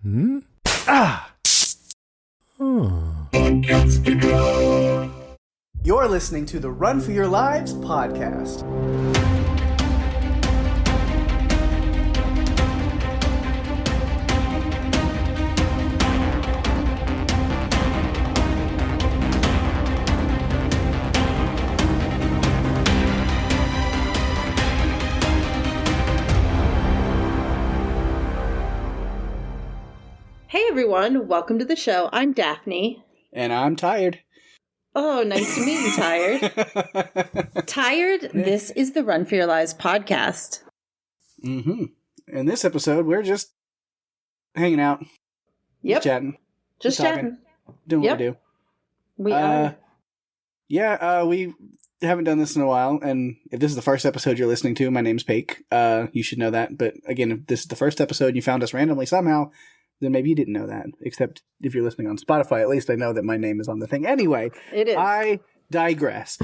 Hmm? Ah! You're listening to the Run for Your Lives podcast. Hey everyone, welcome to the show. I'm Daphne. And I'm tired. Oh, nice to meet you, Tired. Tired, this is the Run for Your Lives podcast. Mm-hmm. In this episode, we're just hanging out. Yep. Just chatting. Just chatting. Doing what we do. We are. Yeah, we haven't done this in a while, and if this is the first episode you're listening to, my name's Pake. You should know that, but again, if this is the first episode and you found us randomly somehow, then maybe you didn't know that, except if you're listening on Spotify, at least I know that my name is on the thing. Anyway, It is. I digress.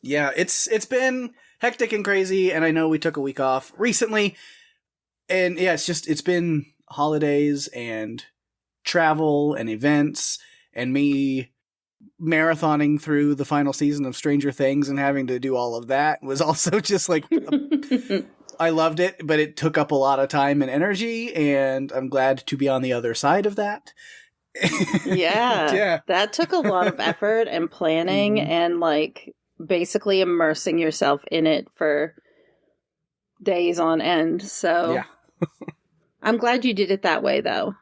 Yeah, it's been hectic and crazy, and I know we took a week off recently, and yeah, it's been holidays and travel and events, and me marathoning through the final season of Stranger Things and having to do all of that was also just like... I loved it, but it took up a lot of time and energy, and I'm glad to be on the other side of that. Yeah. That took a lot of effort and planning and like basically immersing yourself in it for days on end. So Yeah. I'm glad you did it that way though.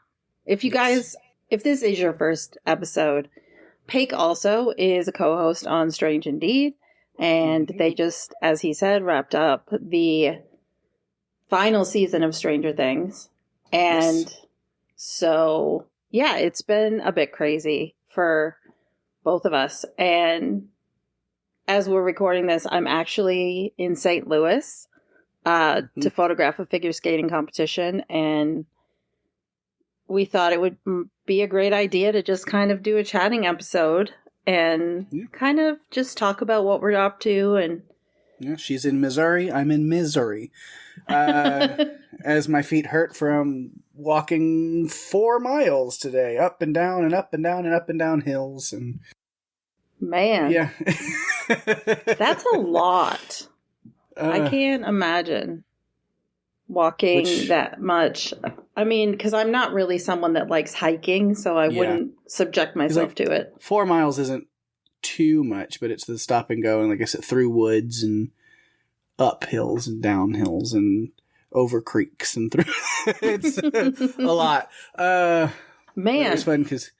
If you guys, if this is your first episode, Pake also is a co-host on Strange Indeed, and they just, as he said, wrapped up the final season of Stranger Things. And so, yeah, it's been a bit crazy for both of us. And as we're recording this, I'm actually in St. Louis to photograph a figure skating competition. And we thought it would be a great idea to just kind of do a chatting episode and kind of just talk about what we're up to. And Yeah, she's in Missouri. I'm in Missouri. As my feet hurt from walking 4 miles today, up and down and up and down and up and down hills. And man, yeah, that's a lot. I can't imagine walking that much. I mean, because I'm not really someone that likes hiking, so I wouldn't subject myself to it. 4 miles isn't too much, but it's the stop and go, and like I said, through woods and up hills and down hills and over creeks and through. It's a lot. Man, it was fun because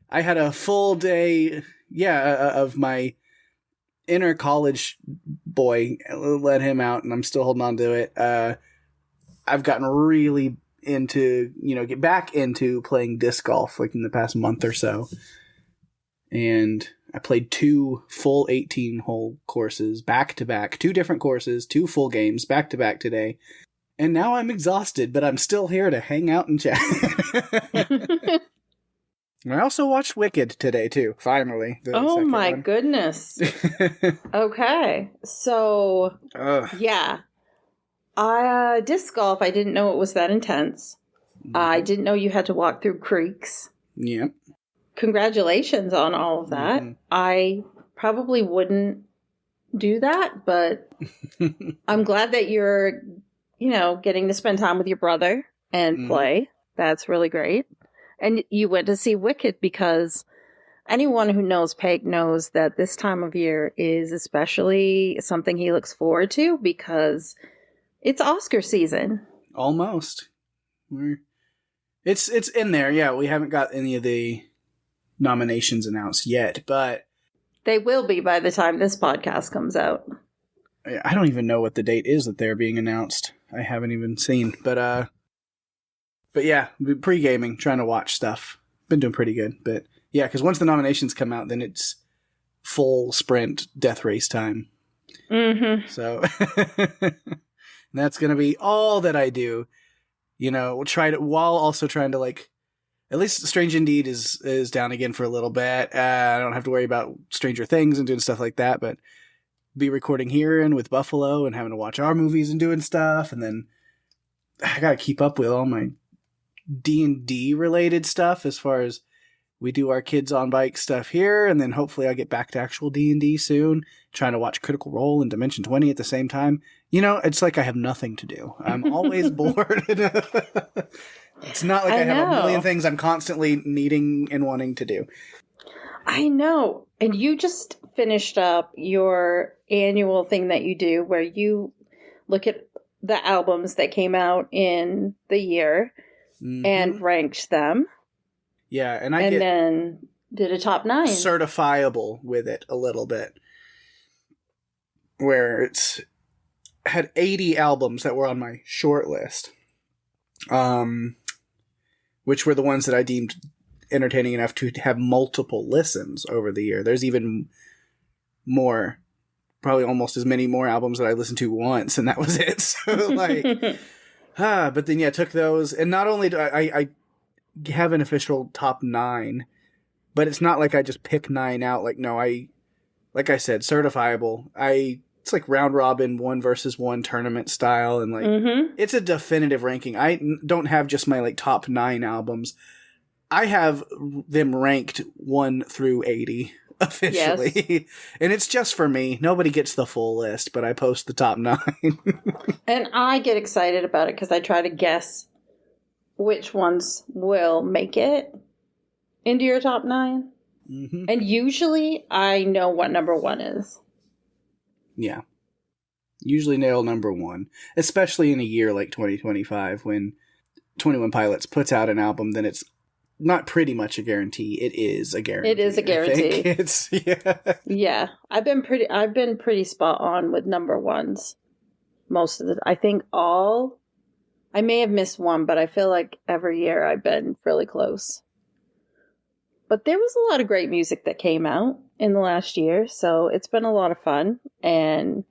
I had a full day, of my inner college boy. Let him out, and I'm still holding on to it. I've gotten really into, get back into playing disc golf like in the past month or so. And I played 2 full 18-hole courses back to back, 2 different courses, 2 full games back to back today. And now I'm exhausted, but I'm still here to hang out and chat. I also watched Wicked today too, finally. Oh my goodness. Okay. So, yeah. Disc golf, I didn't know it was that intense. I didn't know you had to walk through creeks. Yep. Congratulations on all of that. I probably wouldn't do that, but I'm glad that you're, getting to spend time with your brother and play. That's really great. And you went to see Wicked because anyone who knows Peg knows that this time of year is especially something he looks forward to because it's Oscar season. Almost. It's in there, yeah. We haven't got any of the nominations announced yet, but they will be by the time this podcast comes out. I don't even know what the date is that they're being announced. I haven't even seen, but yeah, pre-gaming, trying to watch stuff. Been doing pretty good, but yeah, because once the nominations come out, then it's full sprint death race time. So that's gonna be all that I do. While also trying to like. At least Strange Indeed is down again for a little bit. I don't have to worry about Stranger Things and doing stuff like that, but be recording here and with Buffalo and having to watch our movies and doing stuff, and then I gotta keep up with all my D&D related stuff as far as we do our kids on bike stuff here, and then hopefully I get back to actual D&D soon, trying to watch Critical Role and Dimension 20 at the same time. You know, it's like I have nothing to do. I'm always bored. It's not like I have a million things I'm constantly needing and wanting to do. I know. And you just finished up your annual thing that you do where you look at the albums that came out in the year and ranked them. Yeah, and then did a top 9. Certifiable with it a little bit. Where it's had 80 albums that were on my short list. Which were the ones that I deemed entertaining enough to have multiple listens over the year. There's even more, probably almost as many more albums that I listened to once, and that was it. So like, but then yeah, took those, and not only do I have an official top 9, but it's not like I just pick 9 out. Like, no, like I said, certifiable. It's like round robin, 1 versus 1 tournament style, and like it's a definitive ranking. I don't have just my like top 9 albums. I have them ranked 1 through 80 officially, yes. And it's just for me. Nobody gets the full list, but I post the top 9. And I get excited about it because I try to guess which ones will make it into your top 9. And usually I know what number 1 is. Yeah. Usually nail number 1, especially in a year like 2025 when 21 Pilots puts out an album, then it's not pretty much a guarantee. It is a guarantee. It is a guarantee. It's Yeah. I've been pretty spot on with number 1s. Most of I think all. I may have missed one, but I feel like every year I've been really close. But there was a lot of great music that came out in the last year, so it's been a lot of fun. And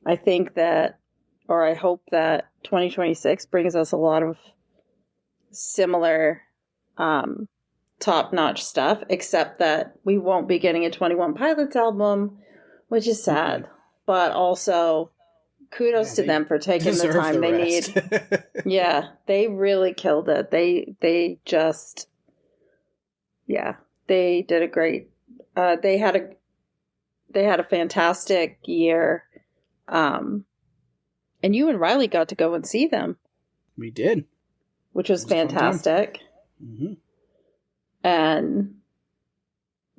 I think that, or I hope that 2026 brings us a lot of similar top-notch stuff, except that we won't be getting a 21 Pilots album, which is sad. But also, kudos to them for taking the time they need. Yeah, they really killed it. They just... Yeah, they did a great. They had a fantastic year, and you and Riley got to go and see them. We did, which was fantastic. And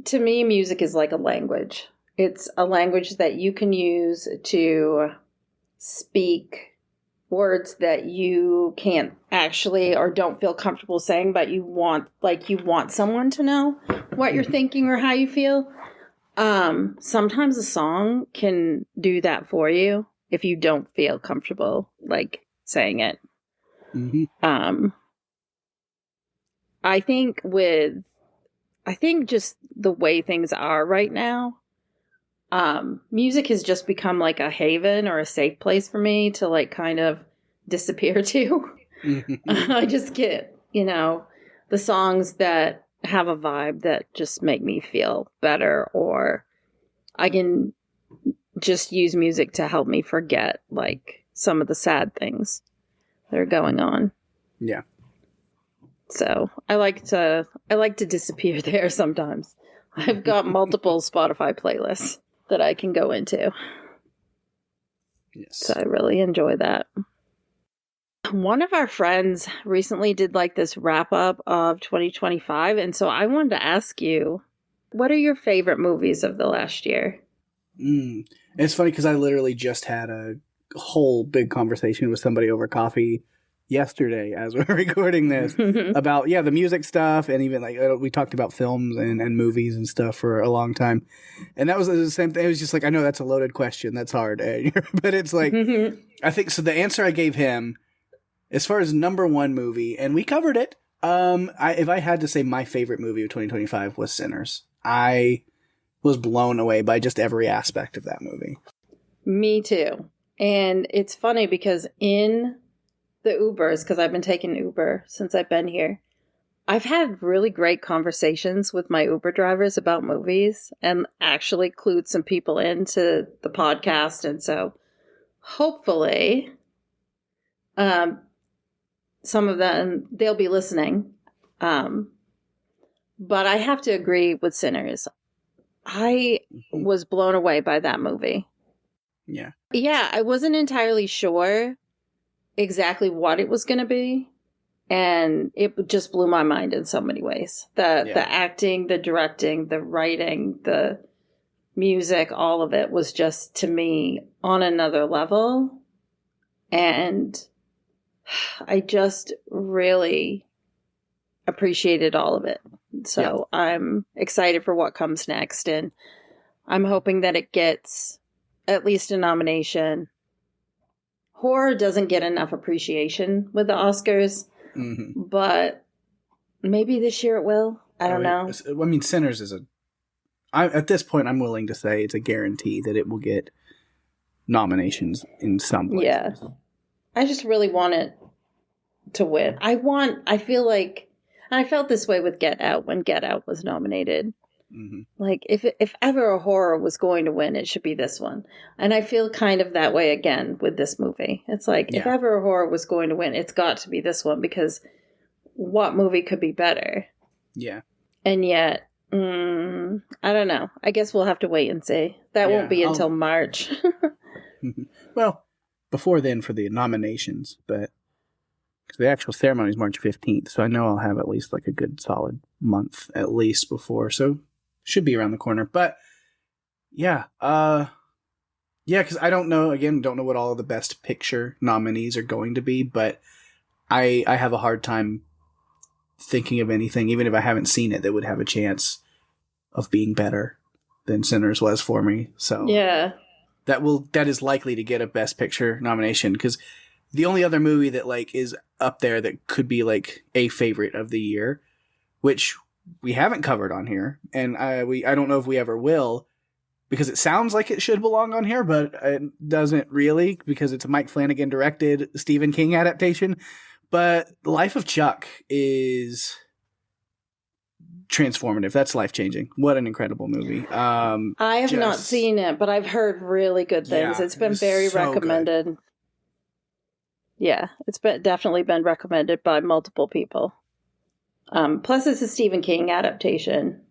to me, music is like a language. It's a language that you can use to speak words that you can't actually or don't feel comfortable saying, but you want someone to know what you're thinking or how you feel. Sometimes a song can do that for you if you don't feel comfortable like saying it. I think just the way things are right now, music has just become like a haven or a safe place for me to like kind of disappear to. I just get, the songs that have a vibe that just make me feel better, or I can just use music to help me forget like some of the sad things that are going on. Yeah. So I like to disappear there sometimes. I've got multiple Spotify playlists that I can go into. Yes. So I really enjoy that. One of our friends recently did like this wrap up of 2025. And so I wanted to ask you, what are your favorite movies of the last year? It's funny because I literally just had a whole big conversation with somebody over coffee yesterday as we're recording this about the music stuff, and even like we talked about films and movies and stuff for a long time, and that was the same thing. It was just like, I know that's a loaded question, that's hard, but it's like I think so. The answer I gave him as far as number 1 movie, and we covered it, if I had to say my favorite movie of 2025 was Sinners. I was blown away by just every aspect of that movie. Me too. And it's funny because in the Ubers, because I've been taking Uber since I've been here, I've had really great conversations with my Uber drivers about movies and actually clued some people into the podcast. And so hopefully Some of them, they'll be listening. But I have to agree with Sinners. I was blown away by that movie. Yeah. Yeah, I wasn't entirely sure exactly what it was going to be. And it just blew my mind in so many ways. The acting, the directing, the writing, the music, all of it was just, to me, on another level. And I just really appreciated all of it. So I'm excited for what comes next. And I'm hoping that it gets at least a nomination. Horror doesn't get enough appreciation with the Oscars, but maybe this year it will. I don't know. I mean, Sinners is at this point, I'm willing to say it's a guarantee that it will get nominations in some places. Yeah. I just really want it to win. I feel like, and I felt this way with Get Out when Get Out was nominated. Like, if ever a horror was going to win, it should be this one. And I feel kind of that way again with this movie. It's like, if ever a horror was going to win, it's got to be this one, because what movie could be better? Yeah. And yet, I don't know. I guess we'll have to wait and see. That won't be until March. Well, before then for the nominations, but because the actual ceremony is March 15th, so I know I'll have at least like a good solid month at least before, so should be around the corner. But yeah, because I don't know what all of the Best Picture nominees are going to be, but I have a hard time thinking of anything, even if I haven't seen it, that would have a chance of being better than Sinners was for me. So yeah, that is likely to get a Best Picture nomination, because the only other movie that like is up there that could be like a favorite of the year, which we haven't covered on here, and I don't know if we ever will, because it sounds like it should belong on here, but it doesn't really, because it's a Mike Flanagan directed Stephen King adaptation. But Life of Chuck is transformative. That's life-changing. What an incredible movie. I have not seen it, but I've heard really good things. It's been very recommended. Good. Yeah, it's definitely been recommended by multiple people. Plus, it's a Stephen King adaptation.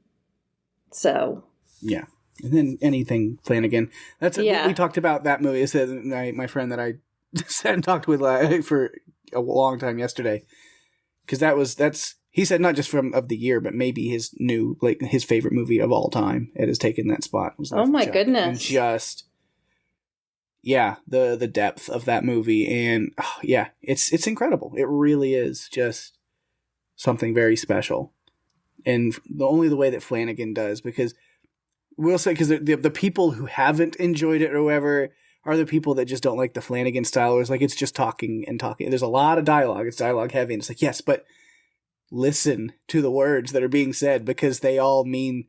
So. Yeah. And then anything Flanagan. We talked about that movie. It's my friend that I sat and talked with for a long time yesterday. Because he said not just of the year, but maybe his his favorite movie of all time. It has taken that spot. Oh my goodness. And just, the depth of that movie. And it's incredible. It really is just something very special. And the way that Flanagan does, because we'll say, because the people who haven't enjoyed it or whatever are the people that just don't like the Flanagan style. It's like, it's just talking and talking. There's a lot of dialogue. It's dialogue heavy. And it's like, yes, but listen to the words that are being said, because they all mean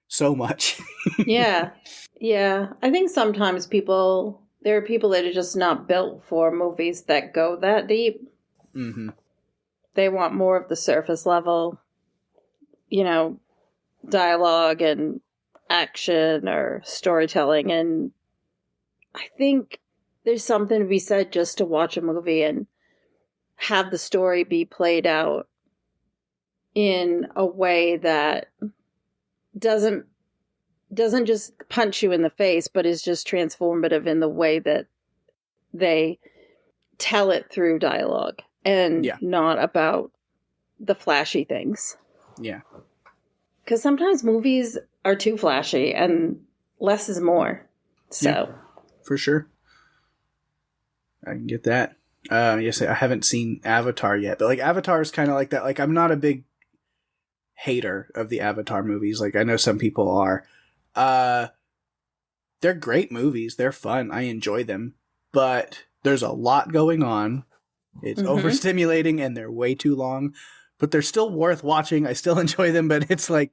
so much. Yeah. I think sometimes there are people that are just not built for movies that go that deep. Mm-hmm. They want more of the surface level, dialogue and action or storytelling. And I think there's something to be said just to watch a movie and have the story be played out in a way that doesn't just punch you in the face, but is just transformative in the way that they tell it through dialogue and not about the flashy things. Yeah. Because sometimes movies are too flashy and less is more. So. Yeah, for sure. I can get that. Yes, I haven't seen Avatar yet, but like Avatar is kind of like that. Like, I'm not a big hater of the Avatar movies. Like, I know some people are. They're great movies. They're fun. I enjoy them, but there's a lot going on. It's overstimulating and they're way too long, but they're still worth watching. I still enjoy them, but it's like,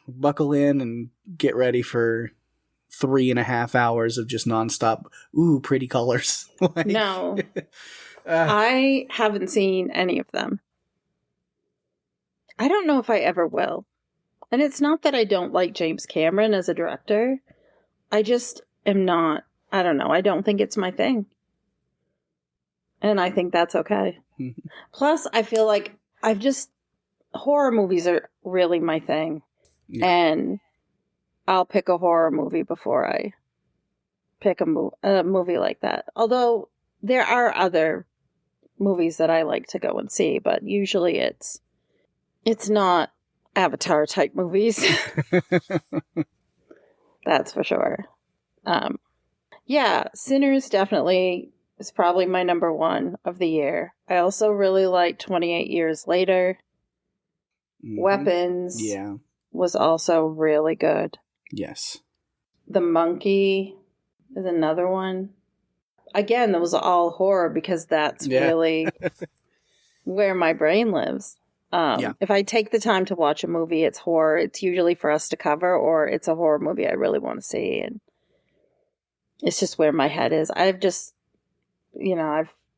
buckle in and get ready for 3.5 hours of just nonstop. Ooh, pretty colors. No, I haven't seen any of them. I don't know if I ever will. And it's not that I don't like James Cameron as a director. I just am not, I don't know. I don't think it's my thing. And I think that's okay. Plus, I feel like horror movies are really my thing. Yeah. And I'll pick a horror movie before I pick a movie like that. Although there are other movies that I like to go and see, but usually it's not Avatar type movies. That's for sure. Yeah, Sinners definitely is probably my number one of the year. I also really like 28 Years Later. Mm-hmm. Weapons was also really good. Yes. The Monkey is another one. Again, that was all horror because that's really where my brain lives. If I take the time to watch a movie, it's horror. It's usually for us to cover, or it's a horror movie I really want to see. And it's just where my head is. I've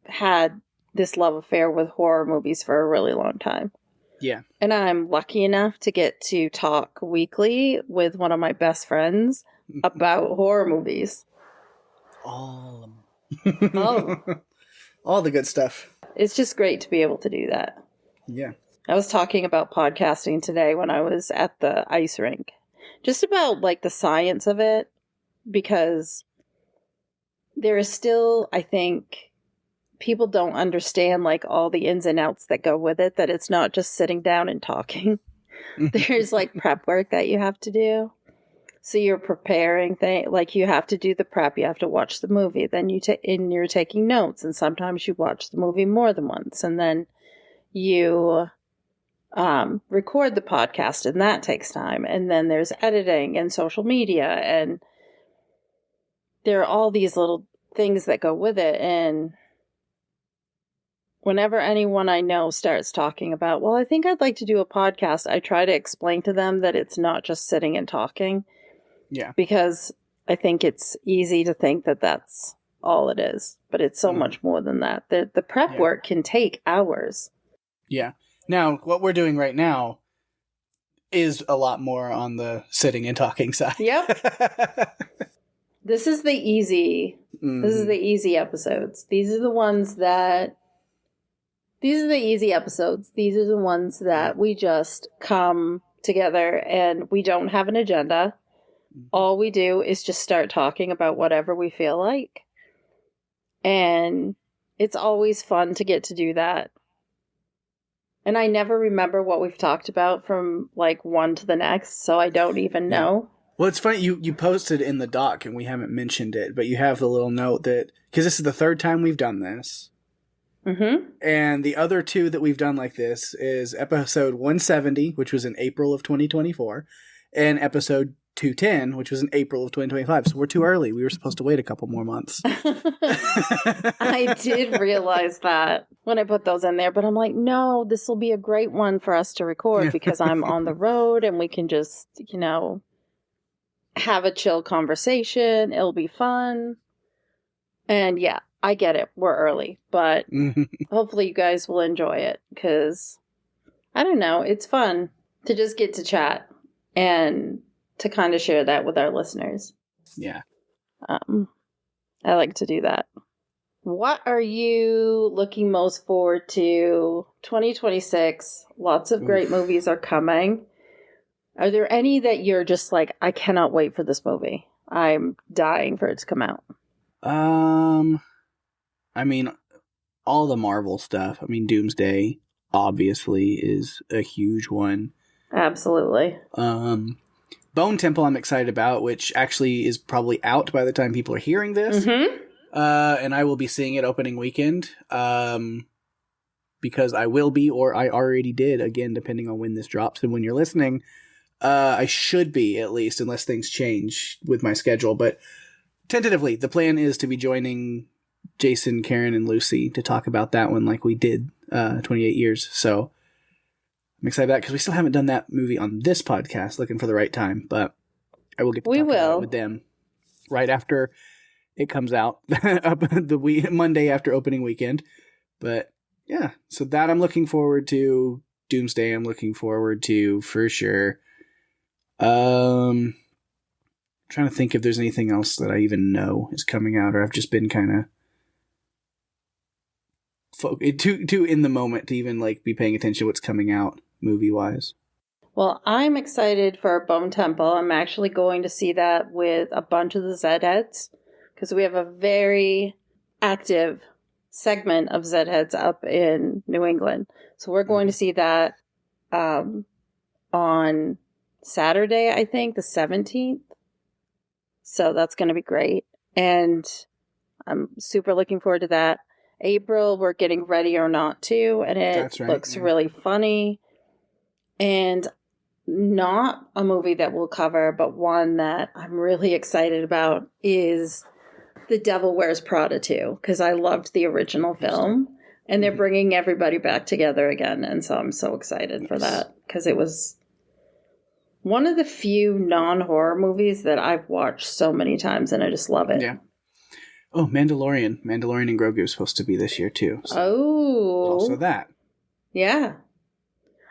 had this love affair with horror movies for a really long time. Yeah. And I'm lucky enough to get to talk weekly with one of my best friends about horror movies. All of them. All the good stuff. It's just great to be able to do that. Yeah. I was talking about podcasting today when I was at the ice rink. Just about like the science of it, because there is still, I think, people don't understand like all the ins and outs that go with it, that it's not just sitting down and talking. There's like prep work that you have to do. So you're preparing things, like you have to do the prep, you have to watch the movie, then you're taking notes, and sometimes you watch the movie more than once, and then you record the podcast, and that takes time, and then there's editing and social media, and there are all these little things that go with it. And whenever anyone I know starts talking about, well, I think I'd like to do a podcast, I try to explain to them that it's not just sitting and talking. Yeah. Because I think it's easy to think that that's all it is, but it's so much more than that. The prep work can take hours. Yeah. Now, what we're doing right now is a lot more on the sitting and talking side. Yep. This is the easy. This is the easy episodes. These are the ones that. These are the easy episodes. These are the ones that we just come together and we don't have an agenda. All we do is just start talking about whatever we feel like. And it's always fun to get to do that. And I never remember what we've talked about from like one to the next, so I don't even know. Well, it's funny, you posted in the doc and we haven't mentioned it, but you have the little note that, because this is the third time we've done this. Mm-hmm. And the other two that we've done like this is episode 170, which was in April of 2024, and episode 210, which was in April of 2025. So we're too early. We were supposed to wait a couple more months. I did realize that when I put those in there, but I'm like, no, this will be a great one for us to record because I'm on the road and we can just, have a chill conversation. It'll be fun. And yeah, I get it. We're early, but hopefully you guys will enjoy it because, I don't know, it's fun to just get to chat and to kind of share that with our listeners. Yeah. I like to do that. What are you looking most forward to? 2026, lots of great movies are coming. Are there any that you're just like, I cannot wait for this movie? I'm dying for it to come out. I mean, all the Marvel stuff. I mean, Doomsday obviously is a huge one. Absolutely. Bone Temple I'm excited about, which actually is probably out by the time people are hearing this. Mm-hmm. And I will be seeing it opening weekend. Because I will be, or I already did, again, depending on when this drops and when you're listening. I should be, at least, unless things change with my schedule. But tentatively, the plan is to be joining Jason, Karen, and Lucy to talk about that one like we did 28 years. So I'm excited about that because we still haven't done that movie on this podcast, Looking for the Right Time. But I will get to talk about it with them right after it comes out, Monday after opening weekend. But yeah, so that I'm looking forward to. Doomsday I'm looking forward to for sure. Trying to think if there's anything else that I even know is coming out, or I've just been kind of too in the moment to even like be paying attention to what's coming out movie wise. Well, I'm excited for Bone Temple. I'm actually going to see that with a bunch of the Zedheads because we have a very active segment of Zedheads up in New England. So we're going to see that on Saturday, I think, the 17th. So that's going to be great. And I'm super looking forward to that. April, we're getting Ready or Not to, and it looks really funny. And not a movie that we'll cover, but one that I'm really excited about is The Devil Wears Prada 2, because I loved the original film, and they're bringing everybody back together again, and so I'm so excited for that, because it was one of the few non-horror movies that I've watched so many times, and I just love it. Yeah. Oh, Mandalorian and Grogu is supposed to be this year, too. So also that. Yeah.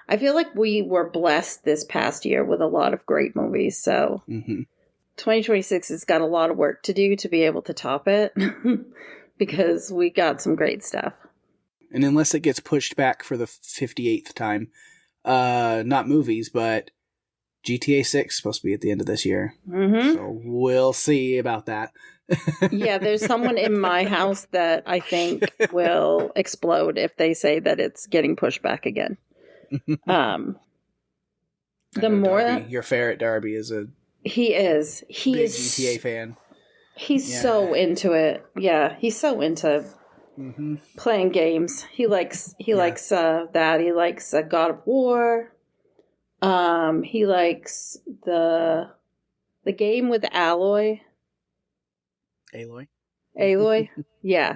I feel like we were blessed this past year with a lot of great movies, so 2026 has got a lot of work to do to be able to top it, because we got some great stuff. And unless it gets pushed back for the 58th time, not movies, but GTA 6 is supposed to be at the end of this year. So we'll see about that. Yeah, there's someone in my house that I think will explode if they say that it's getting pushed back again. The more Darby, your ferret Darby is he is big GTA fan. He's so into it. Yeah, he's so into playing games. He likes that. He likes God of War. He likes the game with Aloy. Aloy. Yeah.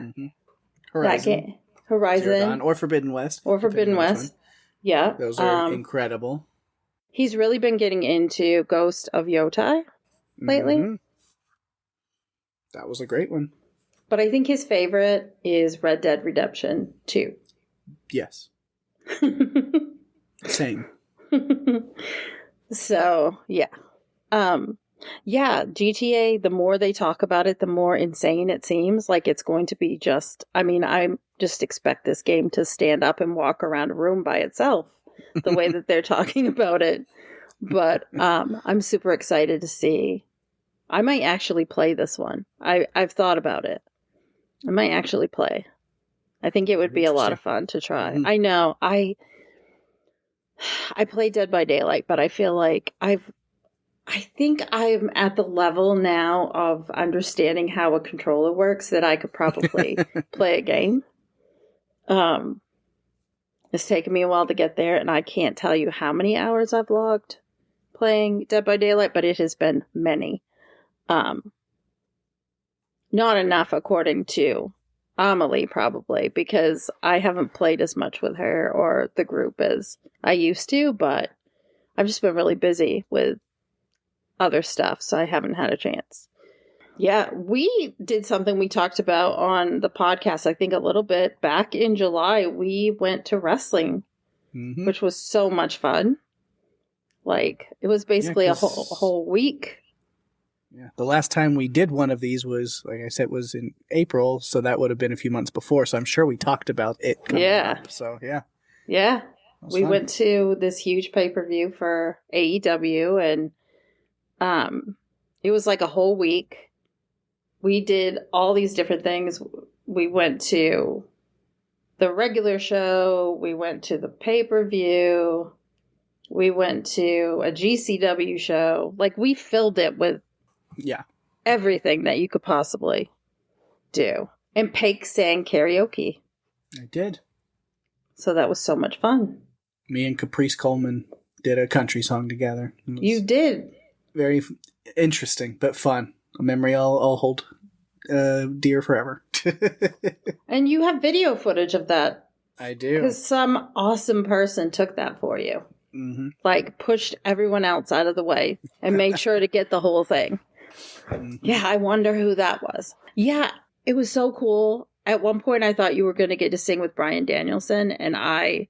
Horizon. That game. Horizon. Or Forbidden West. Yeah. Those are incredible. He's really been getting into Ghost of Yotai lately. That was a great one. But I think his favorite is Red Dead Redemption 2. Yes. Same. So, yeah. Yeah, GTA, the more they talk about it, the more insane it seems like it's going to be I just expect this game to stand up and walk around a room by itself, the way that they're talking about it. But I'm super excited to see. I might actually play this one. I've thought about it. I might actually play. I think it would be a lot of fun to try. I know. I play Dead by Daylight, but I feel like I think I'm at the level now of understanding how a controller works that I could probably play a game. It's taken me a while to get there, and I can't tell you how many hours I've logged playing Dead by Daylight, but it has been many. Not enough, according to Amelie, probably, because I haven't played as much with her or the group as I used to, but I've just been really busy with other stuff, so I haven't had a chance. Yeah, we did something we talked about on the podcast, I think a little bit. Back in July, we went to wrestling, which was so much fun. Like, it was basically a whole week. Yeah, the last time we did one of these was, like I said, was in April, so that would have been a few months before, so I'm sure we talked about it coming up. So, yeah. Yeah. We went to this huge pay-per-view for AEW, and it was like a whole week. We did all these different things. We went to the regular show. We went to the pay-per-view. We went to a GCW show. Like, we filled it with everything that you could possibly do. And Pake sang karaoke. I did. So that was so much fun. Me and Caprice Coleman did a country song together. You did. Very interesting, but fun. A memory I'll hold dear forever. And you have video footage of that. I do. Because some awesome person took that for you. Like, pushed everyone else out of the way and made sure to get the whole thing. Yeah, I wonder who that was. Yeah, it was so cool. At one point, I thought you were going to get to sing with Bryan Danielson, and I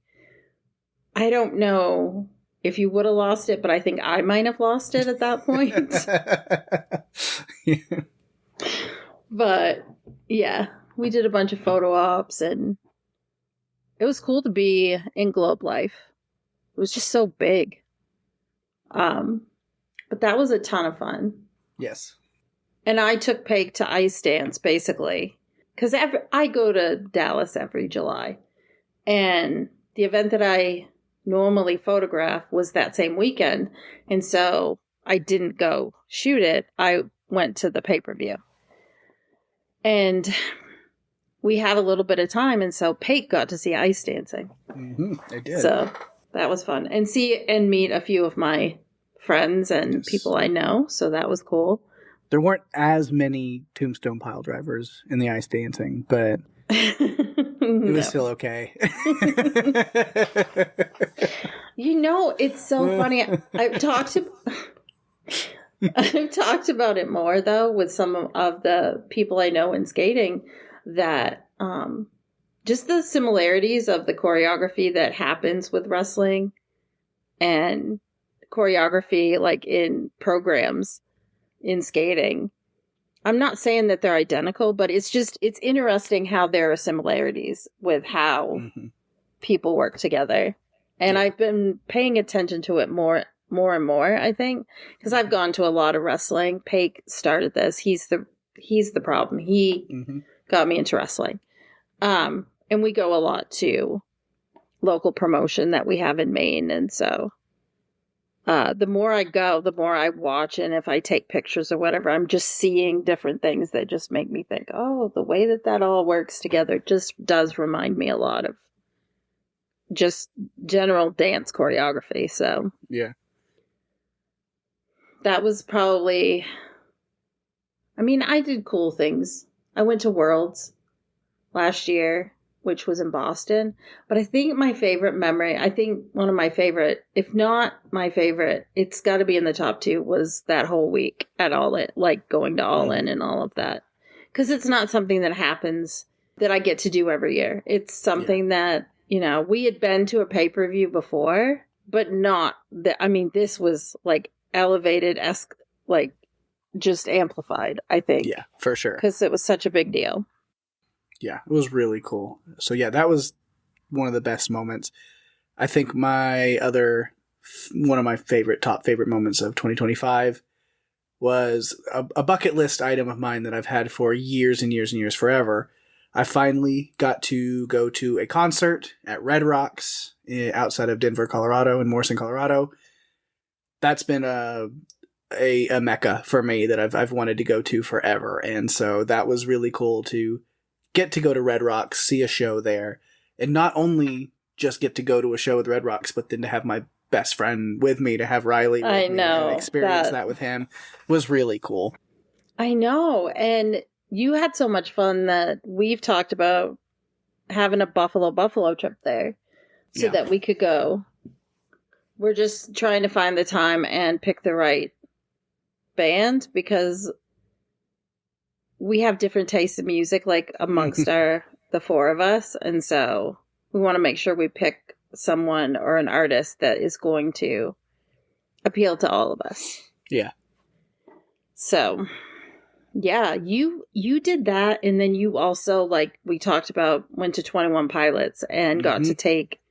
don't know if you would have lost it, but I think I might have lost it at that point. But, yeah, we did a bunch of photo ops, and it was cool to be in Globe Life. It was just so big. But that was a ton of fun. Yes. And I took Peg to ice dance, basically. Because I go to Dallas every July. And the event that I normally photograph was that same weekend. And so I didn't go shoot it. I went to the pay-per-view. And we had a little bit of time. And so Peg got to see ice dancing. I did. So that was fun. And see and meet a few of my friends and people I know. So that was cool. There weren't as many Tombstone pile drivers in the ice dancing, but it was still okay. It's so funny. I've talked about it more though with some of the people I know in skating, that just the similarities of the choreography that happens with wrestling and choreography like in programs in skating. I'm not saying that they're identical, but it's interesting how there are similarities with how people work together. And I've been paying attention to it more and more, I think, because I've gone to a lot of wrestling. Pake started this. He's the problem. He got me into wrestling. And we go a lot to local promotion that we have in Maine. And so the more I go, the more I watch. And if I take pictures or whatever, I'm just seeing different things that just make me think, oh, the way that all works together just does remind me a lot of just general dance choreography. So yeah, that was probably, I did cool things. I went to Worlds last year, which was in Boston. But I think one of my favorite, if not my favorite, it's got to be in the top 2, was that whole week at All In, like going to All In and all of that. Because it's not something that happens that I get to do every year. It's something that, we had been to a pay-per-view before, but not that. This was like elevated, like just amplified, I think. Yeah, for sure. Because it was such a big deal. Yeah, it was really cool. So yeah, that was one of the best moments. I think one of my top favorite moments of 2025 was a bucket list item of mine that I've had for years and years and years, forever. I finally got to go to a concert at Red Rocks outside of Denver, Colorado, in Morrison, Colorado. That's been a mecca for me that I've wanted to go to forever. And so that was really cool to get to go to Red Rocks, see a show there, and not only just get to go to a show with Red Rocks, but then to have my best friend with me, to have Riley with me and experience that with him was really cool. I know. And you had so much fun that we've talked about having a Buffalo trip there so that we could go. We're just trying to find the time and pick the right band, because we have different tastes in music, like amongst the 4 of us. And so we want to make sure we pick someone or an artist that is going to appeal to all of us. Yeah. So yeah, you did that. And then you also, like we talked about, went to 21 Pilots and got to take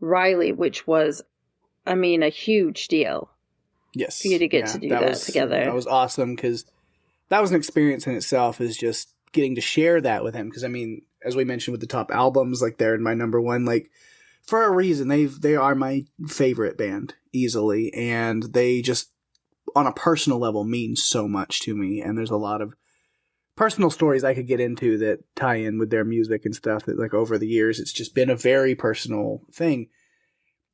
Riley, which was, a huge deal. Yes. For you to get to do that together. That was awesome, because that was an experience in itself, is just getting to share that with him. Because, as we mentioned with the top albums, like they're in my number 1, like for a reason. They are my favorite band easily. And they just, on a personal level, mean so much to me. And there's a lot of personal stories I could get into that tie in with their music and stuff that, like, over the years, it's just been a very personal thing.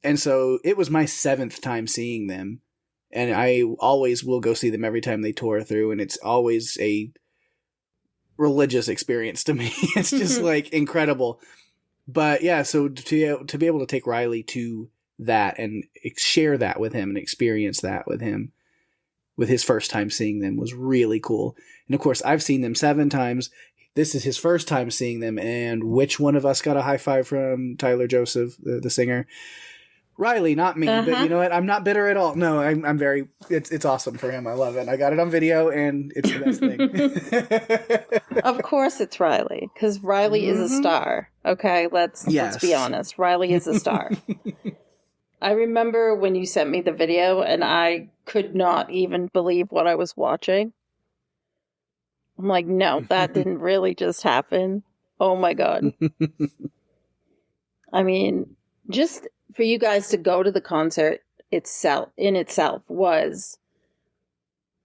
And so it was my 7th time seeing them. And I always will go see them every time they tour through, and it's always a religious experience to me. It's just like incredible. But yeah, so to be able to take Riley to that and share that with him and experience that with him, with his first time seeing them, was really cool. And of course, I've seen them 7 times. This is his first time seeing them, and which one of us got a high five from Tyler Joseph, the singer? Riley, not me. But Uh-huh. you know what? I'm not bitter at all. No, I'm very. It's awesome for him. I love it. I got it on video, and it's the best thing. Of course it's Riley, because Riley is a star. Okay, let's be Yes. honest. Riley is a star. I remember when you sent me the video, and I could not even believe what I was watching. I'm like, no, that didn't really just happen. Oh my God. I mean, just for you guys to go to the concert itself was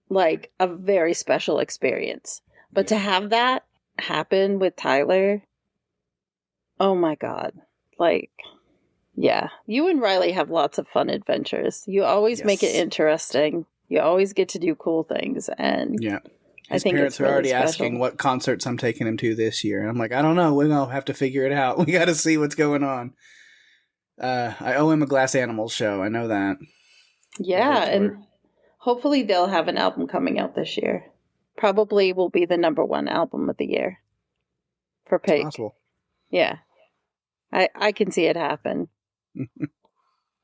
like a very special experience. But to have that happen with Tyler, oh my God. Like, yeah, you and Riley have lots of fun adventures. You always make it interesting. You always get to do cool things. And yeah. I His think parents it's are really already special. asking what concerts I'm taking him to this year. And I'm like, I don't know. We're going to have to figure it out. We got to see what's going on. I owe him a Glass Animals show. I know that. Yeah, and hopefully they'll have an album coming out this year. Probably will be the #1 album of the year for Pake. Possible. Yeah. I can see it happen.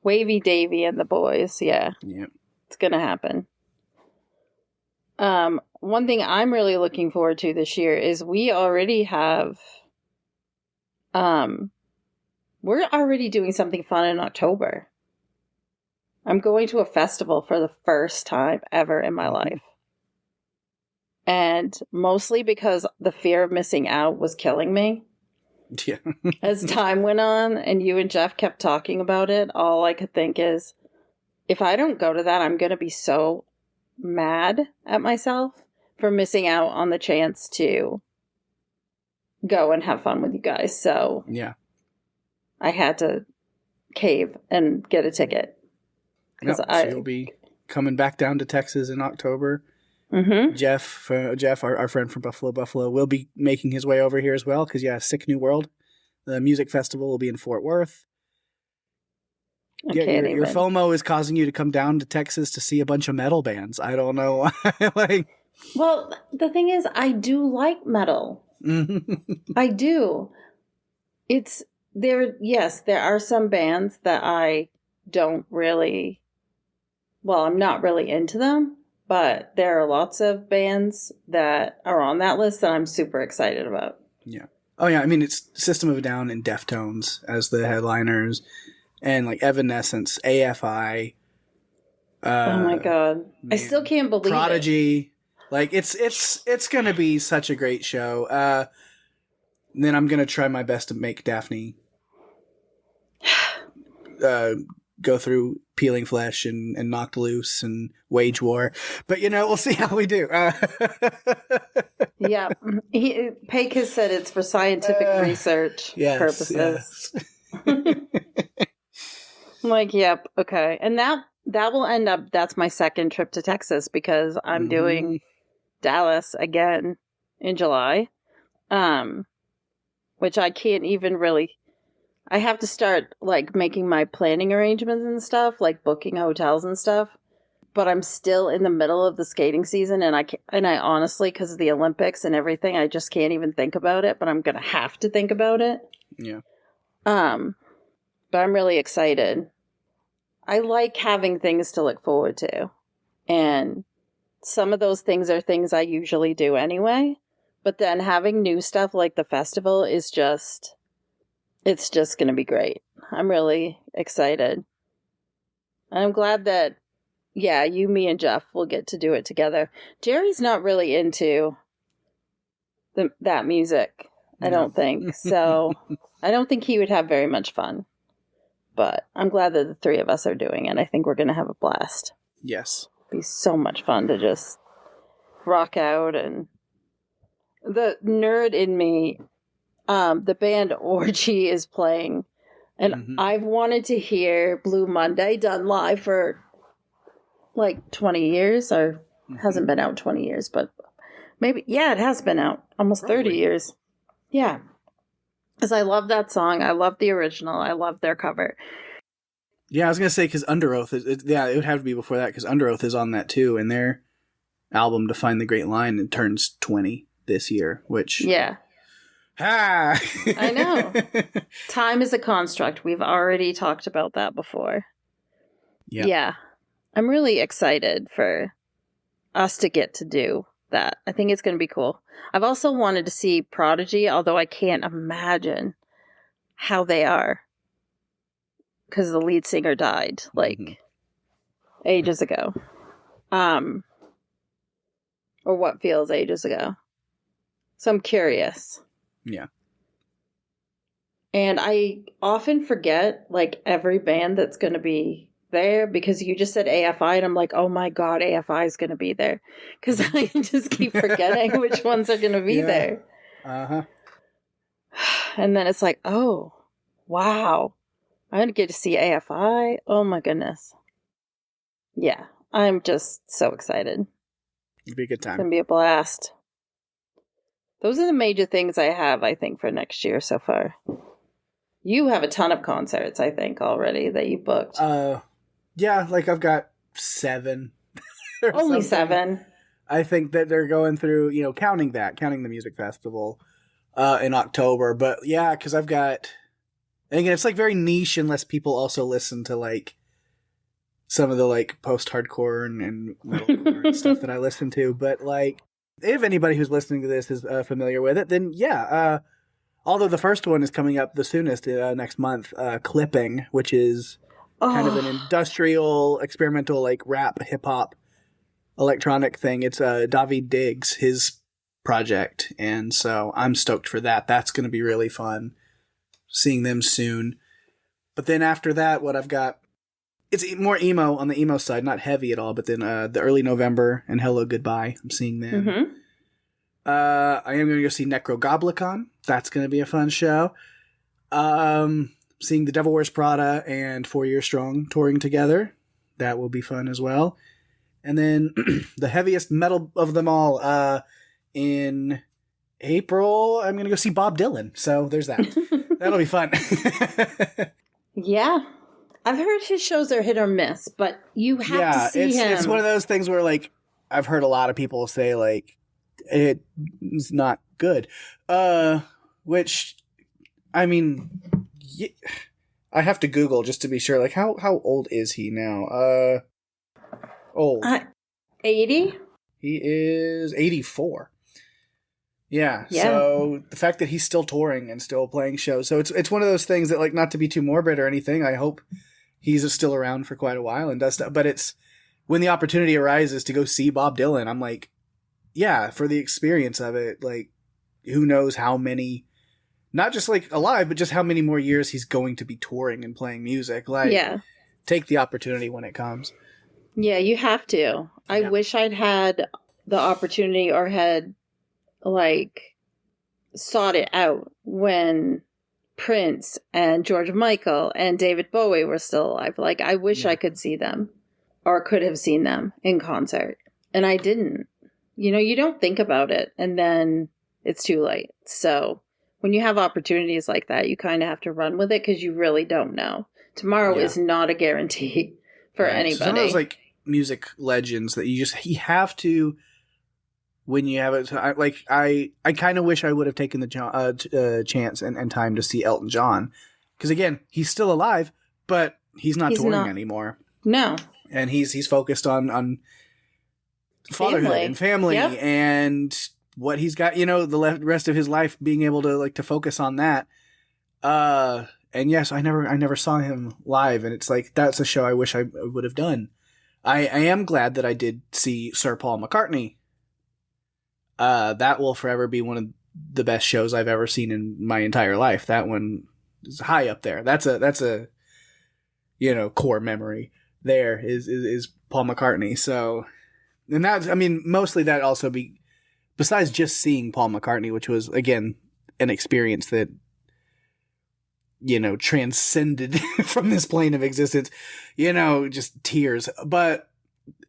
Wavy Davy and the boys, yeah. Yep. It's going to happen. One thing I'm really looking forward to this year is we already have we're already doing something fun in October. I'm going to a festival for the first time ever in my life. And mostly because the fear of missing out was killing me. Yeah. As time went on and you and Jeff kept talking about it, all I could think is, if I don't go to that, I'm going to be so mad at myself for missing out on the chance to go and have fun with you guys. So yeah, I had to cave and get a ticket. So you'll be coming back down to Texas in October. Mm-hmm. Jeff, our friend from Buffalo, will be making his way over here as well because, Sick New World, the music festival, will be in Fort Worth. Your FOMO is causing you to come down to Texas to see a bunch of metal bands. I don't know why. Well, the thing is, I do like metal. I do. There are some bands that I don't really, I'm not really into them. But there are lots of bands that are on that list that I'm super excited about. Yeah. Oh, yeah. I mean, it's System of a Down and Deftones as the headliners, and like Evanescence, AFI. Oh my God! Man. I still can't believe Prodigy. Like it's gonna be such a great show. Then I'm gonna try my best to make Daphne go through Peeling Flesh and Knocked Loose and Wage War. But, we'll see how we do. Yeah. Pake has said it's for scientific research purposes. Yes. I'm like, yep, okay. And that will end up, that's my second trip to Texas because I'm doing Dallas again in July, which I can't even really... I have to start, making my planning arrangements and stuff, like booking hotels and stuff. But I'm still in the middle of the skating season, and I honestly, because of the Olympics and everything, I just can't even think about it, but I'm going to have to think about it. Yeah. But I'm really excited. I like having things to look forward to. And some of those things are things I usually do anyway. But then having new stuff like the festival is just... It's just going to be great. I'm really excited. I'm glad that, you, me, and Jeff will get to do it together. Jerry's not really into that music, I don't think. So I don't think he would have very much fun. But I'm glad that the three of us are doing it. I think we're going to have a blast. Yes. It'll be so much fun to just rock out. And the nerd in me... the band Orgy is playing, and I've wanted to hear Blue Monday done live for 20 years, or hasn't been out 20 years, but maybe, it has been out almost 30 years. Yeah. Because I love that song. I love the original. I love their cover. Yeah, I was going to say, because Under Oath, it would have to be before that, because Under Oath is on that too, and their album, To Find the Great Line, it turns 20 this year, which... Yeah. Ha! I know. Time is a construct. We've already talked about that before. Yep. Yeah. I'm really excited for us to get to do that. I think it's going to be cool. I've also wanted to see Prodigy, although I can't imagine how they are. Because the lead singer died, like, ages ago. Or what feels ages ago. So I'm curious. Yeah. And I often forget, like, every band that's going to be there, because you just said AFI, and I'm like, oh my God, AFI is going to be there. Because I just keep forgetting which ones are going to be there. Uh-huh. And then it's like, oh, wow. I'm going to get to see AFI. Oh my goodness. Yeah, I'm just so excited. It'll be a good It's time. going to be a blast. Those are the major things I have, I think, for next year so far. You have a ton of concerts, I think, already that you booked. Yeah, like I've got 7. Only 7. I think that they're going through, counting the music festival in October. But yeah, because I've got, and again, it's like very niche unless people also listen to like some of the like post-hardcore and metalcore and stuff that I listen to. But like, if anybody who's listening to this is familiar with it, then yeah. Although the first one is coming up the soonest next month, Clipping, which is kind of an industrial, experimental, like rap, hip hop, electronic thing. It's David Diggs, his project, and so I'm stoked for that. That's going to be really fun. Seeing them soon. But then after that, what I've got, it's more emo on the emo side, not heavy at all. But then the early November and Hello Goodbye, I'm seeing them. Mm-hmm. I am going to go see Necrogoblicon. That's going to be a fun show. Seeing The Devil Wears Prada and 4 Year Strong touring together. That will be fun as well. And then the heaviest metal of them all, in April, I'm going to go see Bob Dylan. So there's that. That'll be fun. Yeah. I've heard his shows are hit or miss, but you have to see him. It's one of those things where, like, I've heard a lot of people say, like, it's not good. Which, I mean, I have to Google just to be sure. Like, how old is he now? Old. 80? He is 84. Yeah. So the fact that he's still touring and still playing shows. So it's one of those things that, like, not to be too morbid or anything, I hope he's still around for quite a while and does stuff. But it's when the opportunity arises to go see Bob Dylan, I'm like, yeah, for the experience of it, like, who knows how many, not just like alive, but just how many more years he's going to be touring and playing music. Like, take the opportunity when it comes. Yeah, you have to. I wish I'd had the opportunity or had, like, sought it out when Prince and George Michael and David Bowie were still alive. Like, I wish I could see them or could have seen them in concert. And I didn't. You don't think about it, and then it's too late. So when you have opportunities like that, you kind of have to run with it because you really don't know. Tomorrow is not a guarantee for anybody. So some of those, like, music legends that you have to, when you have it, I kind of wish I would have taken the chance and time to see Elton John. Because, again, he's still alive, but he's not touring anymore. No. And he's focused on fatherhood and family and what he's got, the rest of his life, being able to, like, to focus on that. And yes, I never saw him live, and it's like, that's a show I wish I would have done. I am glad that I did see Sir Paul McCartney. That will forever be one of the best shows I've ever seen in my entire life. That one is high up there. That's a core memory. There is Paul McCartney. So, and that's, I mean, mostly that also besides just seeing Paul McCartney, which was, again, an experience that, transcended from this plane of existence, just tears. But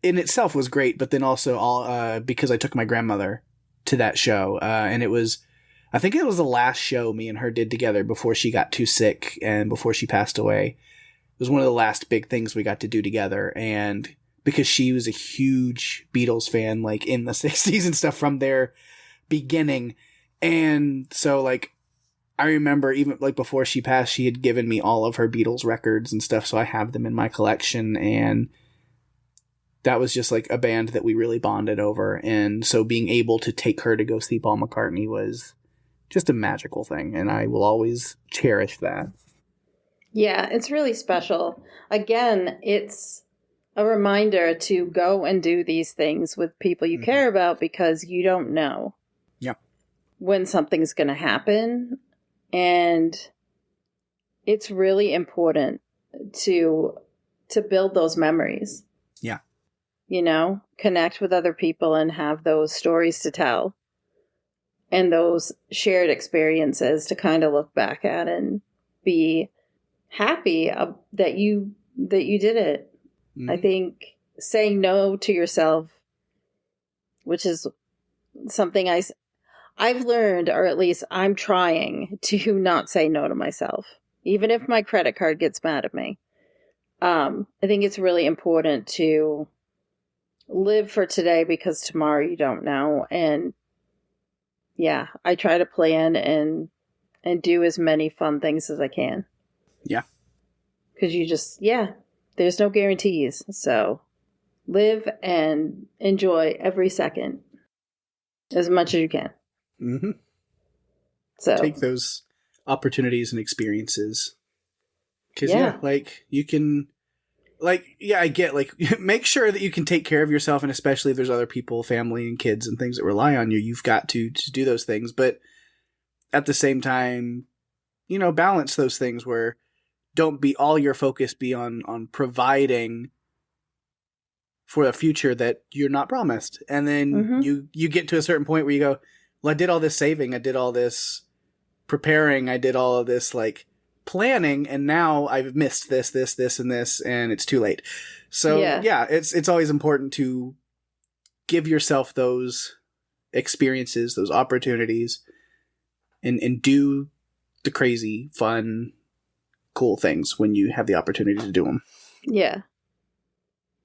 in itself was great. But then also because I took my grandmother to that show, and I think it was the last show me and her did together before she got too sick and before she passed away. It was one of the last big things we got to do together. And because she was a huge Beatles fan, like in the 60s and stuff from their beginning. And so, like, I remember even like before she passed, she had given me all of her Beatles records and stuff, so I have them in my collection, and that was just like a band that we really bonded over. And so being able to take her to go see Paul McCartney was just a magical thing, and I will always cherish that. Yeah, it's really special. Again, it's a reminder to go and do these things with people you care about, because you don't know when something's going to happen. And it's really important to build those memories. Yeah. You know, connect with other people and have those stories to tell and those shared experiences to kind of look back at and be happy that you did it. I think saying no to yourself, which is something I've learned, or at least I'm trying to not say no to myself, even if my credit card gets mad at me. I think it's really important to live for today, because tomorrow you don't know. And yeah, I try to plan and do as many fun things as I can. Yeah. Because there's no guarantees. So live and enjoy every second as much as you can. Mm-hmm. So take those opportunities and experiences. Because, like, you can, like, I get, like, make sure that you can take care of yourself, and especially if there's other people, family and kids and things that rely on you, you've got to do those things. But at the same time, balance those things where don't be all your focus be on providing for a future that you're not promised. And then you get to a certain point where you go, well, I did all this saving, I did all this preparing, I did all of this like planning, and now I've missed this, and this, and it's too late. So it's always important to give yourself those experiences, those opportunities, and do the crazy, fun, cool things when you have the opportunity to do them. Yeah.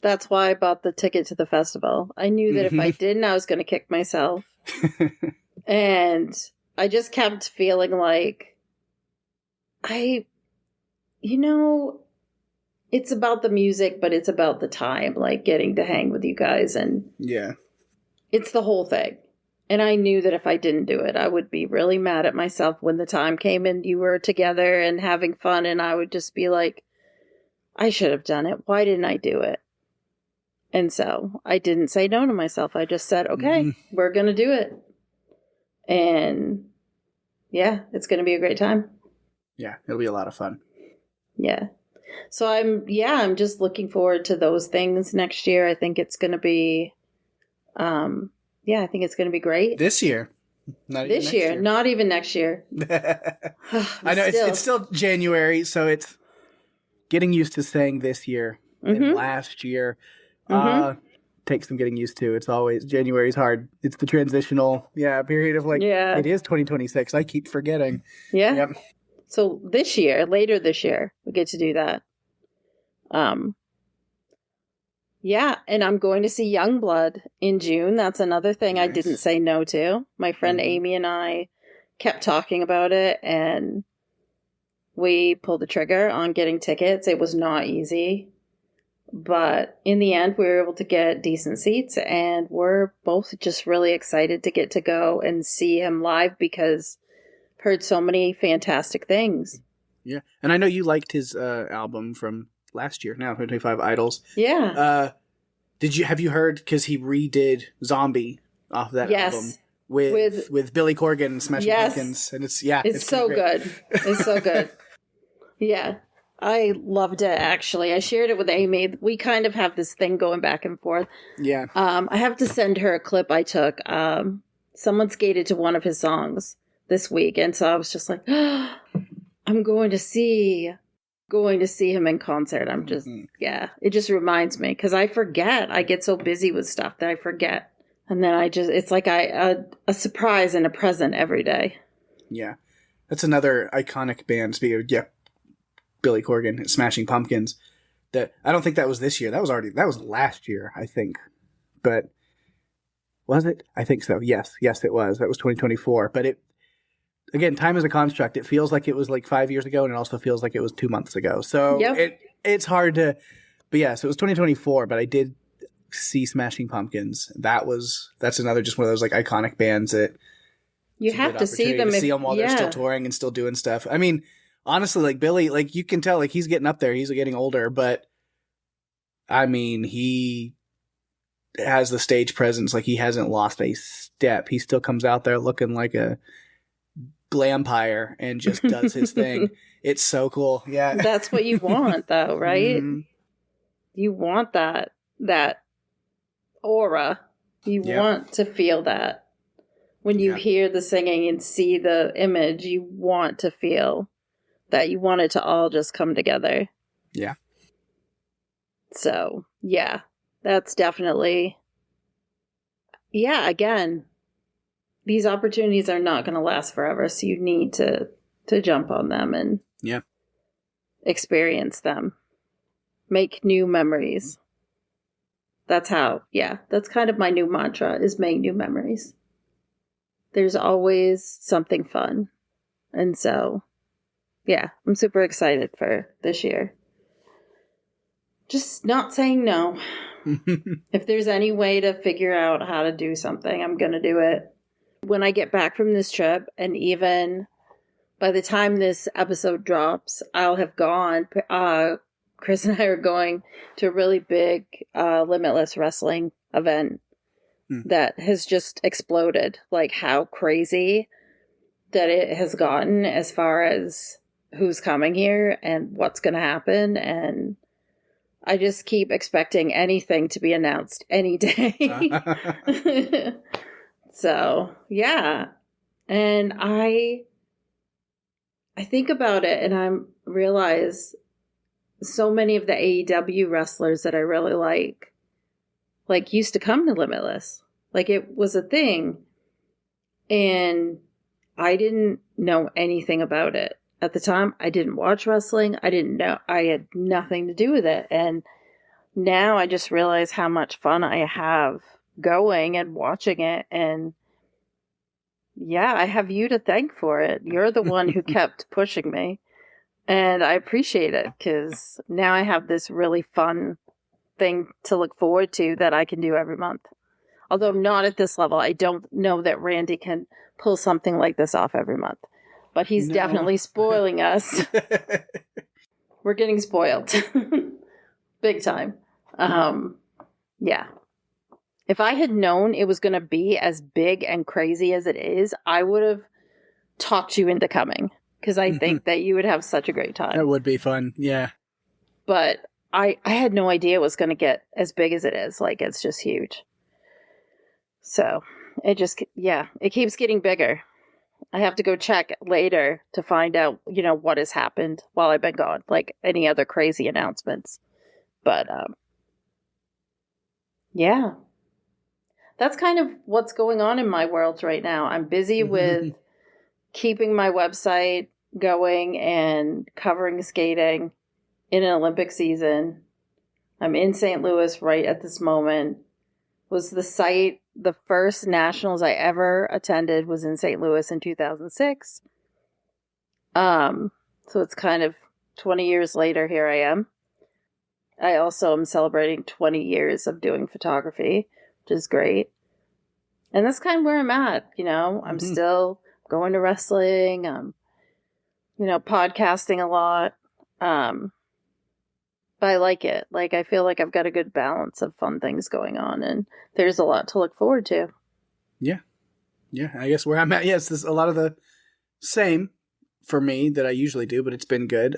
That's why I bought the ticket to the festival. I knew that if I didn't, I was going to kick myself. And I just kept feeling like it's about the music, but it's about the time, like getting to hang with you guys. And it's the whole thing. And I knew that if I didn't do it, I would be really mad at myself when the time came and you were together and having fun. And I would just be like, I should have done it. Why didn't I do it? And so I didn't say no to myself. I just said, okay, we're going to do it. And it's going to be a great time. Yeah, it'll be a lot of fun. Yeah. So I'm just looking forward to those things next year. I think it's going to be, I think it's going to be great. This year. Not even next year. I know it's still January, so it's getting used to saying this year and last year. Takes some getting used to. It's always January's hard. It's the transitional period of it is 2026. I keep forgetting. Yeah. Yep. So later this year, we get to do that. And I'm going to see Youngblood in June. That's another thing I didn't say no to. My friend Amy and I kept talking about it, and we pulled the trigger on getting tickets. It was not easy. But in the end, we were able to get decent seats, and we're both just really excited to get to go and see him live, because I've heard so many fantastic things. Yeah. And I know you liked his album from last year, now 25 Idols. Yeah. Have you heard, because he redid Zombie off that album with Billy Corgan and Smashing Pumpkins, and it's so good. It's so good. Yeah. I loved it, actually. I shared it with Amy. We kind of have this thing going back and forth. Yeah. I have to send her a clip I took. Someone skated to one of his songs this week, and so I was just like, I'm going to see him in concert. I'm just, it just reminds me, because I forget. I get so busy with stuff that I forget. And then it's like a surprise and a present every day. Yeah. That's another iconic band, speaking of, Billy Corgan, Smashing Pumpkins. That I don't think that was this year. That was last year, I think. But was it? I think so. Yes, it was. That was 2024. But again, time is a construct. It feels like it was like 5 years ago, and it also feels like it was 2 months ago. So it's hard to, but yeah, so it was 2024, but I did see Smashing Pumpkins. That's another just one of those like iconic bands that you have to see them. See them while they're still touring and still doing stuff. I mean, honestly, like Billy, like you can tell, like he's getting up there. He's getting older, but I mean, he has the stage presence. Like he hasn't lost a step. He still comes out there looking like a glampire and just does his thing. It's so cool. Yeah, that's what you want, though, right? Mm-hmm. You want that aura. You want to feel that. When you hear the singing and see the image, you want to feel that. You want it to all just come together. Yeah. So, yeah, that's definitely, again, these opportunities are not going to last forever, so you need to jump on them and experience them. Make new memories. That's that's kind of my new mantra, is make new memories. There's always something fun. And so, I'm super excited for this year. Just not saying no. If there's any way to figure out how to do something, I'm going to do it. When I get back from this trip, and even by the time this episode drops, I'll have gone. Chris and I are going to a really big Limitless wrestling event that has just exploded. Like how crazy that it has gotten as far as who's coming here and what's going to happen. And I just keep expecting anything to be announced any day. So, yeah. And I think about it and I realize so many of the AEW wrestlers that I really like used to come to Limitless. Like it was a thing. And I didn't know anything about it. At the time, I didn't watch wrestling. I didn't know. I had nothing to do with it. And now I just realize how much fun I have going and watching it. And I have you to thank for it. You're the one who kept pushing me. And I appreciate it because now I have this really fun thing to look forward to that I can do every month. Although not at this level. I don't know that Randy can pull something like this off every month. But he's definitely spoiling us. We're getting spoiled. Big time. If I had known it was going to be as big and crazy as it is, I would have talked you into coming. Because I think that you would have such a great time. That would be fun, yeah. But I had no idea it was going to get as big as it is. Like, it's just huge. So, it keeps getting bigger. I have to go check later to find out, what has happened while I've been gone. Like, any other crazy announcements. But, that's kind of what's going on in my world right now. I'm busy with keeping my website going and covering skating in an Olympic season. I'm in St. Louis right at this moment. The first nationals I ever attended was in St. Louis in 2006. So it's kind of 20 years later, here I am. I also am celebrating 20 years of doing photography, which is great. And that's kind of where I'm at, I'm still going to wrestling, podcasting a lot. But I like it. Like, I feel like I've got a good balance of fun things going on, and there's a lot to look forward to. Yeah. Yeah, I guess where I'm at, yes, there's a lot of the same for me that I usually do, but it's been good.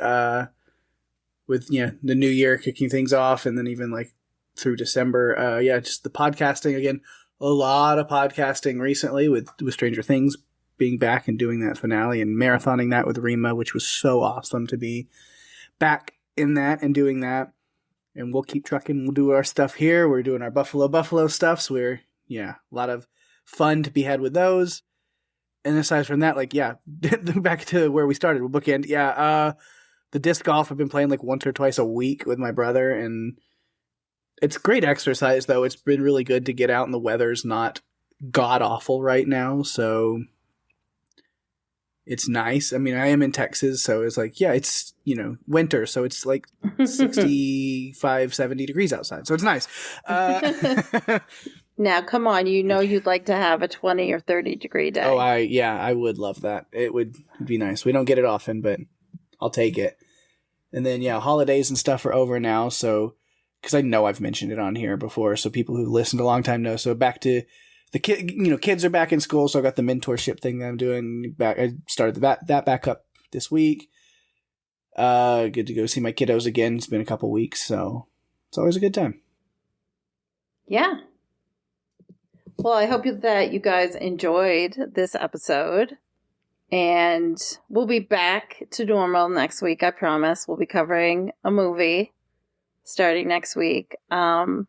With, the new year kicking things off, and then even, like, through December. Just the podcasting, again, a lot of podcasting recently with Stranger Things being back and doing that finale and marathoning that with Rima, which was so awesome to be back in that and doing that. And we'll keep trucking. We'll do our stuff here. We're doing our Buffalo stuff. So a lot of fun to be had with those. And aside from that, back to where we started. We'll bookend. The disc golf I've been playing like once or twice a week with my brother, and it's great exercise, though. It's been really good to get out, and the weather's not god awful right now. So It's nice. I mean, I am in Texas, so it's like, yeah, it's, winter. So it's like 65, 70 degrees outside. So it's nice. Now, come on. You'd like to have a 20 or 30 degree day. Oh, I would love that. It would be nice. We don't get it often, but I'll take it. And then, holidays and stuff are over now. So, because I know I've mentioned it on here before. So people who listened a long time know. So back to the kids are back in school, so I got the mentorship thing that I'm doing back. I started that back up this week. Good to go see my kiddos again. It's been a couple weeks, so it's always a good time. Yeah. Well, I hope that you guys enjoyed this episode, and we'll be back to normal next week. I promise. We'll be covering a movie starting next week. All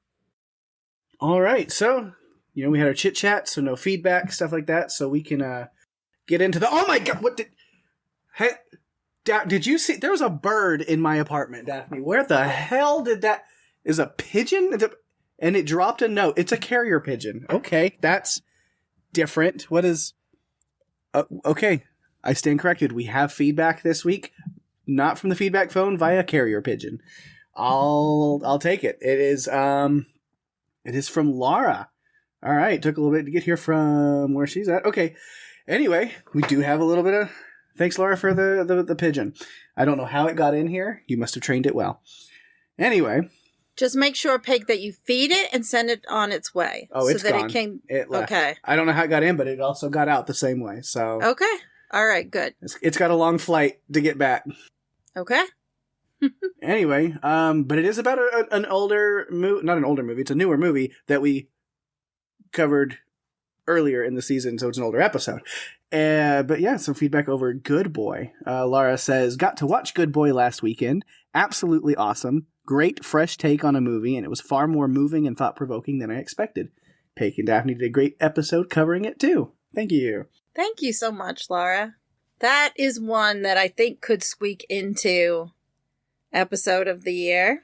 right, so. We had our chit chat, so no feedback, stuff like that, so we can get into the. Oh my God! Did you see? There was a bird in my apartment, Daphne. Where the hell did that? Is a pigeon? And it dropped a note. It's a carrier pigeon. Okay, that's different. What is? Okay, I stand corrected. We have feedback this week, not from the feedback phone, via carrier pigeon. I'll take it. It is from Laura. All right, took a little bit to get here from where she's at. Okay, anyway, we do have a little bit of... Thanks, Laura, for the pigeon. I don't know how it got in here. You must have trained it well. Anyway. Just make sure, Peg, that you feed it and send it on its way. Oh, it's so that gone. It came... It left. Okay. I don't know how it got in, but it also got out the same way, so... Okay. All right, good. It's got a long flight to get back. Okay. Anyway, but it is about an older movie... Not an older movie, it's a newer movie that we covered earlier in the season, so it's an older episode. But yeah, some feedback over Good Boy. Laura says, got to watch Good Boy last weekend. Absolutely awesome. Great fresh take on a movie, and it was far more moving and thought-provoking than I expected. Pake and Daphne did a great episode covering it too. Thank you. Thank you so much, Laura. That is one that I think could squeak into episode of the year.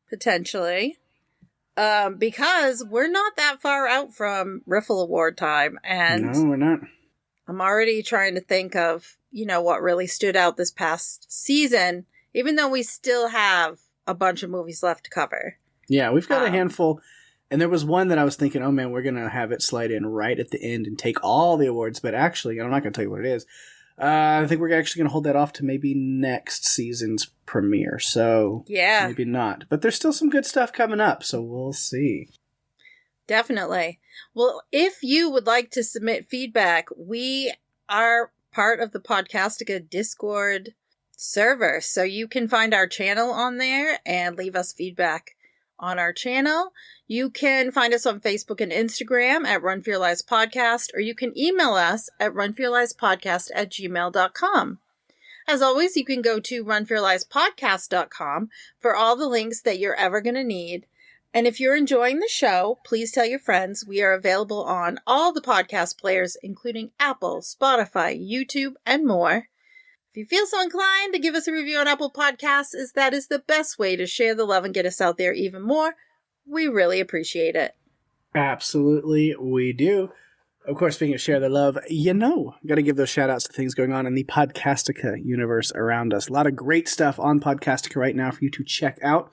Potentially. Because we're not that far out from RFYL award time, and no, we're not. I'm already trying to think of, what really stood out this past season, even though we still have a bunch of movies left to cover. Yeah, we've got a handful, and there was one that I was thinking, oh man, we're going to have it slide in right at the end and take all the awards, but actually, I'm not going to tell you what it is. I think we're actually going to hold that off to maybe next season's premiere. So yeah, maybe not. But there's still some good stuff coming up, so we'll see. Definitely. Well, if you would like to submit feedback, we are part of the Podcastica Discord server. So you can find our channel on there and leave us feedback on our channel. You can find us on Facebook and Instagram at Run For Your Lives Podcast, or you can email us at runforyourlivespodcast@gmail.com. As always, you can go to runforyourlivespodcast.com for all the links that you're ever going to need. And if you're enjoying the show, please tell your friends. We are available on all the podcast players, including Apple, Spotify, YouTube, and more. If you feel so inclined to give us a review on Apple Podcasts, as that is the best way to share the love and get us out there even more, we really appreciate it. Absolutely, we do. Of course, speaking of share the love, got to give those shout outs to things going on in the Podcastica universe around us. A lot of great stuff on Podcastica right now for you to check out.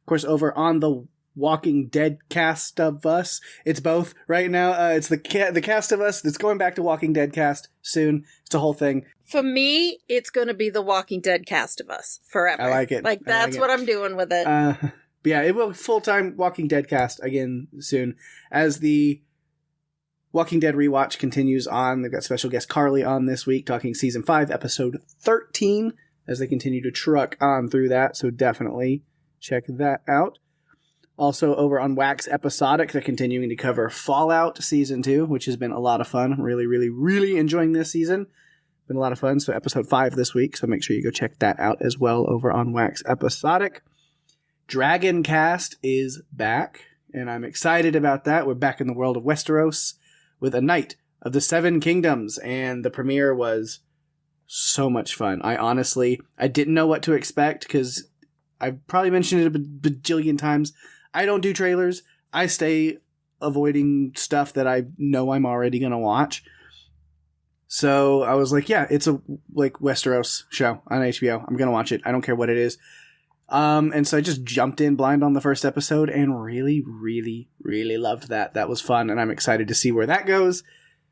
Of course, over on the Walking Dead cast of us, it's both right now. It's the cast of us that's going back to Walking Dead cast soon. It's a whole thing. For me, it's going to be the Walking Dead cast of us forever. I like it. That's what I'm doing with it. But yeah, it will full-time Walking Dead cast again soon as the Walking Dead rewatch continues on. They've got special guest Carly on this week talking season 5, episode 13 as they continue to truck on through that. So definitely check that out. Also over on Wax Episodic, they're continuing to cover Fallout Season 2, which has been a lot of fun. Really, really, really enjoying this season. Been a lot of fun. So episode 5 this week, so make sure you go check that out as well over on Wax Episodic. Dragon Cast is back, and I'm excited about that. We're back in the world of Westeros with A Knight of the Seven Kingdoms, and the premiere was so much fun. I didn't know what to expect, because I've probably mentioned it a bajillion times. I don't do trailers. I stay avoiding stuff that I know I'm already going to watch. So I was like, yeah, it's a like Westeros show on HBO. I'm going to watch it. I don't care what it is. And so I just jumped in blind on the first episode and really, really, really loved that. That was fun, and I'm excited to see where that goes.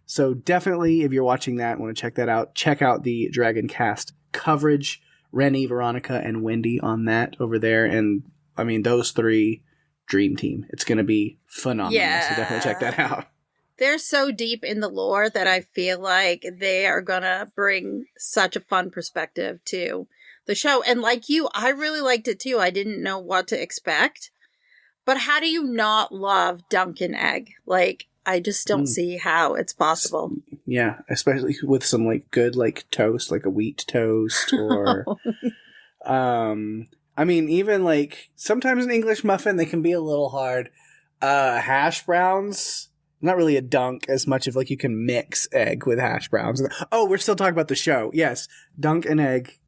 So definitely, if you're watching that, want to check that out, check out the Dragon Cast coverage. Rennie, Veronica, and Wendy on that over there. And, I mean, those three, dream team. It's going to be phenomenal. Yeah. So definitely check that out. They're so deep in the lore that I feel like they are going to bring such a fun perspective to the show. And like you, I really liked it too. I didn't know what to expect. But how do you not love Dunkin' Egg? Like, I just don't see how it's possible. Yeah, especially with some like good like toast, like a wheat toast, or I mean, even like sometimes an English muffin, they can be a little hard. Hash browns, not really a dunk as much of like you can mix egg with hash browns. Oh, we're still talking about the show. Yes, dunk an egg.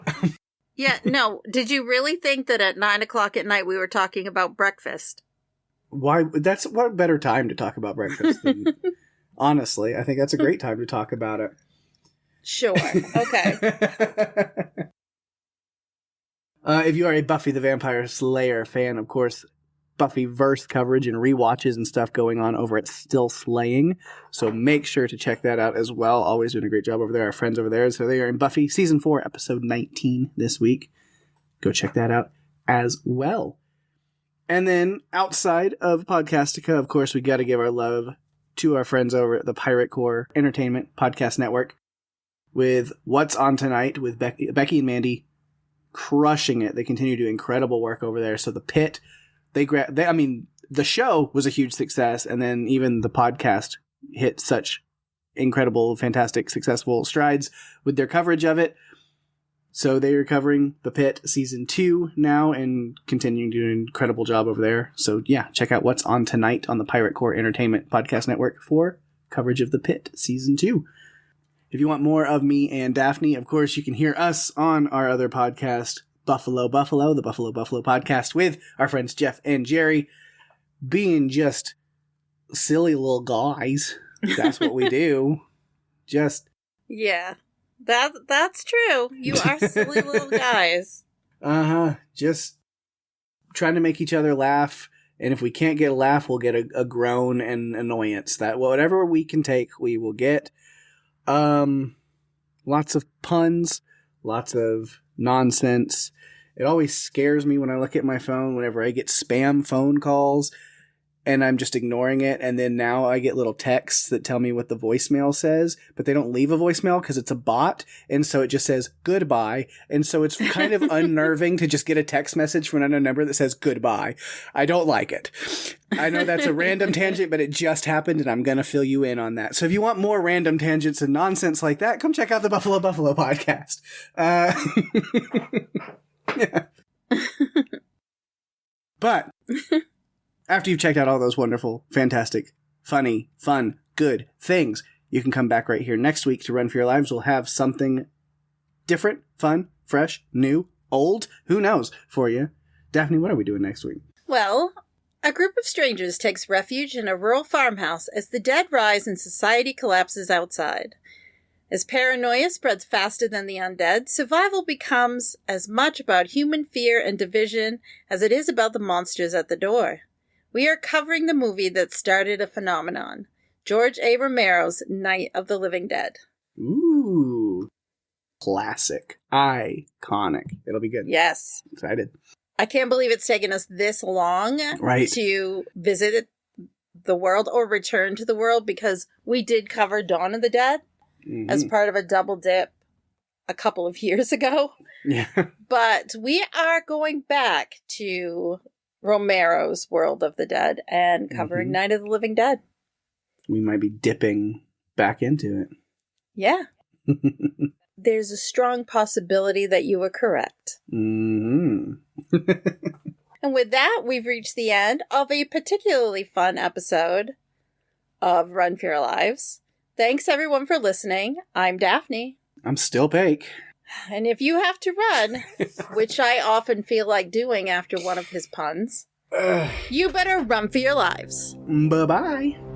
Yeah, no. Did you really think that at 9:00 at night we were talking about breakfast? Why? That's what better time to talk about breakfast than, honestly, I think that's a great time to talk about it. Sure. Okay. If you are a Buffy the Vampire Slayer fan, of course, Buffyverse coverage and rewatches and stuff going on over at Still Slaying. So make sure to check that out as well. Always doing a great job over there. Our friends over there. So they are in Buffy Season 4, Episode 19 this week. Go check that out as well. And then outside of Podcastica, of course, we got to give our love to our friends over at the Pirate Core Entertainment Podcast Network with What's On Tonight with Becky and Mandy crushing it. They continue to do incredible work over there. So the Pit, I mean, the show was a huge success, and then even the podcast hit such incredible, fantastic, successful strides with their coverage of it. So they are covering The Pit Season 2 now and continuing to do an incredible job over there. So yeah, check out What's On Tonight on the Pirate Core Entertainment Podcast Network for coverage of The Pit Season 2. If you want more of me and Daphne, of course, you can hear us on our other podcast, Buffalo, the Buffalo podcast with our friends Jeff and Jerry, being just silly little guys. That's what we do. Just... Yeah. That's true. You are silly little guys. Just trying to make each other laugh, and if we can't get a laugh, we'll get a groan and annoyance. That whatever we can take, we will get. Lots of puns, lots of nonsense. It always scares me when I look at my phone whenever I get spam phone calls and I'm just ignoring it, and then now I get little texts that tell me what the voicemail says, but they don't leave a voicemail because it's a bot, and so it just says goodbye, and so it's kind of unnerving to just get a text message from another number that says goodbye. I don't like it. I know that's a random tangent, but it just happened, and I'm going to fill you in on that. So if you want more random tangents and nonsense like that, come check out the Buffalo podcast. Yeah. But... after you've checked out all those wonderful, fantastic, funny, fun, good things, you can come back right here next week to Run for Your Lives. We'll have something different, fun, fresh, new, old, who knows, for you. Daphne, what are we doing next week? Well, a group of strangers takes refuge in a rural farmhouse as the dead rise and society collapses outside. As paranoia spreads faster than the undead, survival becomes as much about human fear and division as it is about the monsters at the door. We are covering the movie that started a phenomenon, George A. Romero's Night of the Living Dead. Ooh. Classic. Iconic. It'll be good. Yes. Excited. I can't believe it's taken us this long to visit the world or return to the world, because we did cover Dawn of the Dead as part of a double dip a couple of years ago. Yeah. But we are going back to Romero's World of the Dead and covering Night of the Living Dead. We might be dipping back into it. Yeah. There's a strong possibility that you were correct. Mm-hmm. And with that, we've reached the end of a particularly fun episode of Run for Your Lives. Thanks everyone for listening. I'm Daphne. I'm still Pake. And if you have to run, which I often feel like doing after one of his puns, you better run for your lives. Bye-bye.